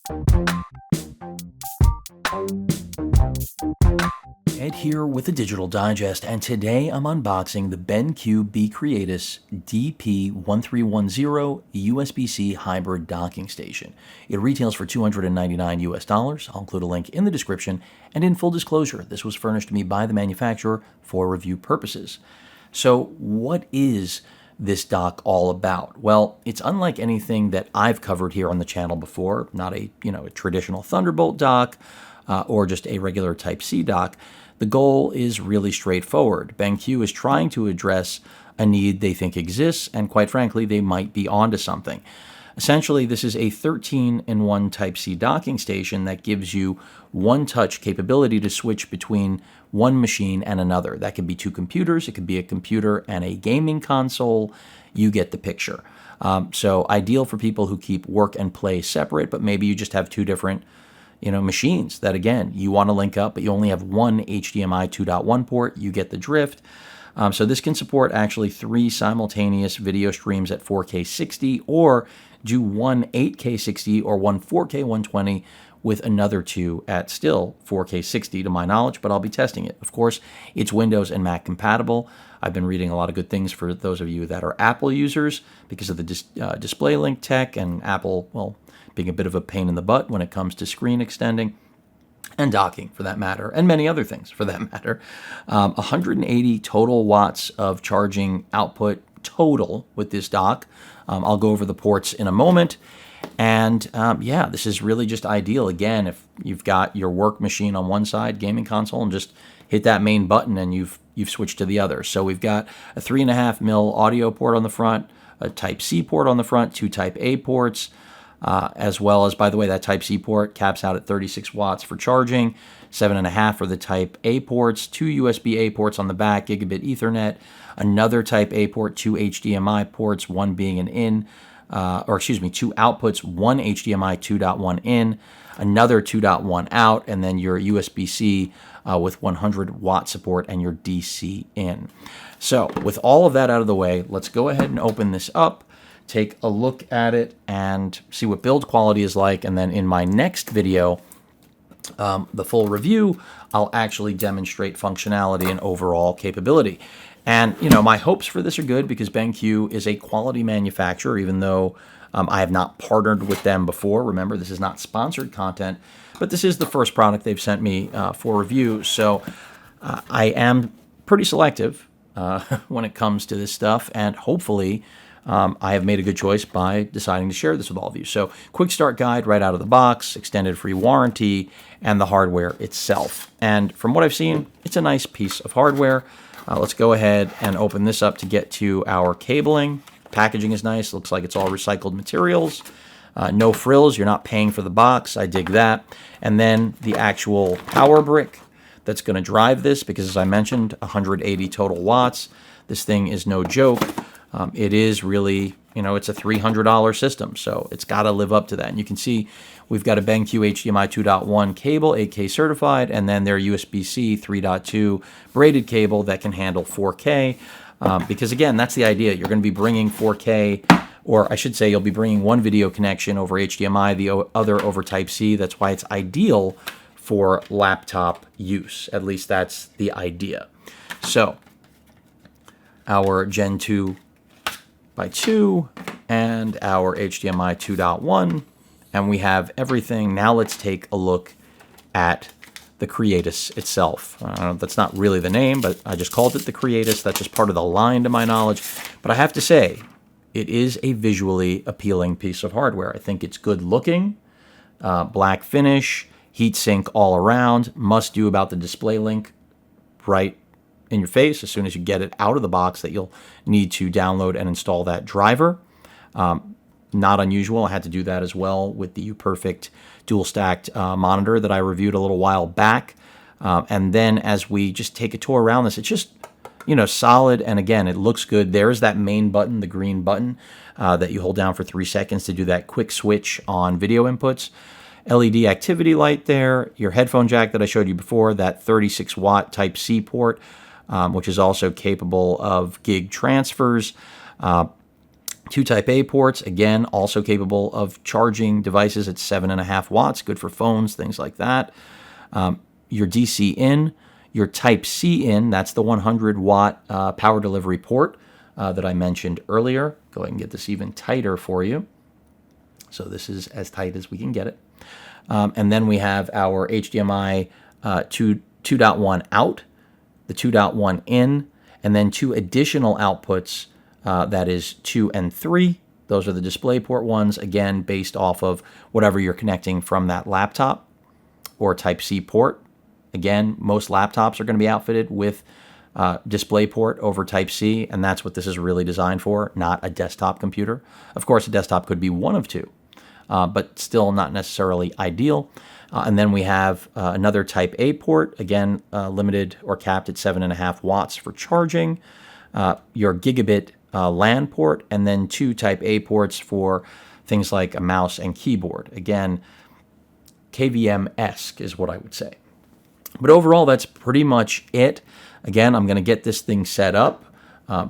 Ed here with a Digital Digest, and today I'm unboxing the BenQ beCreatus DP1310 USB-C hybrid docking station. It retails for $299 US. I'll include a link in the description, and in full disclosure, this was furnished to me by the manufacturer for review purposes. So what is this dock all about? Well, it's unlike anything that I've covered here on the channel before, not a traditional Thunderbolt dock or just a regular Type-C dock. The goal is really straightforward. BenQ is trying to address a need they think exists, and quite frankly, they might be onto something. Essentially, this is a 13-in-1 Type-C docking station that gives you one-touch capability to switch between one machine and another. That could be two computers, it could be a computer and a gaming console. You get the picture. So ideal for people who keep work and play separate, but maybe you just have two different machines that, again, you want to link up, but you only have one HDMI 2.1 port. You get the drift. So this can support actually 3 simultaneous video streams at 4K 60, or do one 8K 60 or one 4K 120 with another 2 at still 4K 60 to my knowledge, but I'll be testing it. Of course, it's Windows and Mac compatible. I've been reading a lot of good things for those of you that are Apple users because of the display link tech, and Apple, well, being a bit of a pain in the butt when it comes to screen extending and docking for that matter, and many other things for that matter. 180 total watts of charging output total with this dock. I'll go over the ports in a moment. And yeah, this is really just ideal. Again, if you've got your work machine on one side, gaming console, and just hit that main button and you've switched to the other. So we've got a 3.5mm audio port on the front, a Type-C port on the front, 2 Type-A ports, as well as, by the way, that Type-C port caps out at 36 watts for charging, 7.5 for the Type-A ports, 2 USB-A ports on the back, gigabit Ethernet, another Type-A port, 2 HDMI ports, one being an in, 2 outputs, one HDMI 2.1 in, another 2.1 out, and then your USB-C with 100 watt support and your DC in. So with all of that out of the way, let's go ahead and open this up, take a look at it, and see what build quality is like. And then in my next video, the full review, I'll actually demonstrate functionality and overall capability. And, my hopes for this are good because BenQ is a quality manufacturer, even though I have not partnered with them before. Remember, this is not sponsored content, but this is the first product they've sent me for review. So I am pretty selective when it comes to this stuff, and hopefully I have made a good choice by deciding to share this with all of you. So quick start guide right out of the box, extended free warranty, and the hardware itself. And from what I've seen, it's a nice piece of hardware. Let's go ahead and open this up to get to our cabling. Packaging is nice. Looks like it's all recycled materials. No frills. You're not paying for the box. I dig that. And then the actual power brick that's going to drive this, because as I mentioned, 180 total watts. This thing is no joke. It is really, it's a $300 system, so it's got to live up to that. And you can see we've got a BenQ HDMI 2.1 cable, 8K certified, and then their USB-C 3.2 braided cable that can handle 4K. Because again, that's the idea. You're going to be bringing 4K, or I should say you'll be bringing one video connection over HDMI, the other over Type-C. That's why it's ideal for laptop use. At least that's the idea. So our Gen 2 by 2 and our HDMI 2.1, and we have everything. Now let's take a look at the Creatus itself. That's not really the name, but I just called it the Creatus. That's just part of the line to my knowledge. But I have to say, it is a visually appealing piece of hardware. I think it's good looking, black finish, heatsink all around. Must do about the display link right in your face as soon as you get it out of the box, that you'll need to download and install that driver. Not unusual. I had to do that as well with the UPerfect dual stacked monitor that I reviewed a little while back. And then as we just take a tour around this, it's just, solid. And again, it looks good. There's that main button, the green button that you hold down for 3 seconds to do that quick switch on video inputs. LED activity light there, your headphone jack that I showed you before, that 36 watt Type-C port, which is also capable of gig transfers. Two Type A ports, again, also capable of charging devices at 7.5 watts, good for phones, things like that. Your DC in, your Type C in, that's the 100 watt power delivery port that I mentioned earlier. Go ahead and get this even tighter for you. So this is as tight as we can get it. And then we have our HDMI 2.1 out, the 2.1 in, and then two additional outputs, that is 2 and 3. Those are the DisplayPort ones, again, based off of whatever you're connecting from that laptop or Type-C port. Again, most laptops are going to be outfitted with DisplayPort over Type-C, and that's what this is really designed for, not a desktop computer. Of course, a desktop could be one of two, but still not necessarily ideal. And then we have another Type A port, again, limited or capped at 7.5 watts for charging, your gigabit LAN port, and then two Type A ports for things like a mouse and keyboard. Again, KVM-esque is what I would say. But overall, that's pretty much it. Again, I'm going to get this thing set up,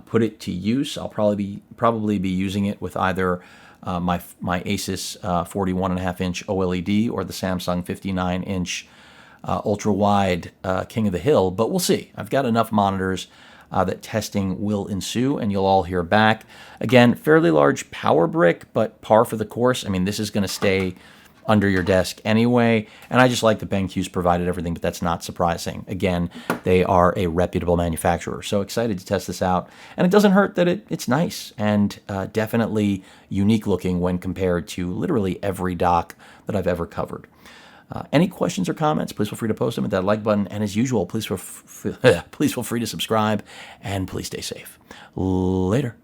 put it to use. I'll probably be using it with either my Asus 41.5-inch OLED or the Samsung 59-inch ultra-wide King of the Hill, but we'll see. I've got enough monitors that testing will ensue, and you'll all hear back. Again, fairly large power brick, but par for the course. I mean, this is going to stay under your desk anyway, and I just like that BenQ's provided everything, but that's not surprising. Again, they are a reputable manufacturer, so excited to test this out. And it doesn't hurt that it's nice and definitely unique looking when compared to literally every dock that I've ever covered. Any questions or comments, please feel free to post them at that like button. And as usual, please feel free to subscribe, and please stay safe. Later.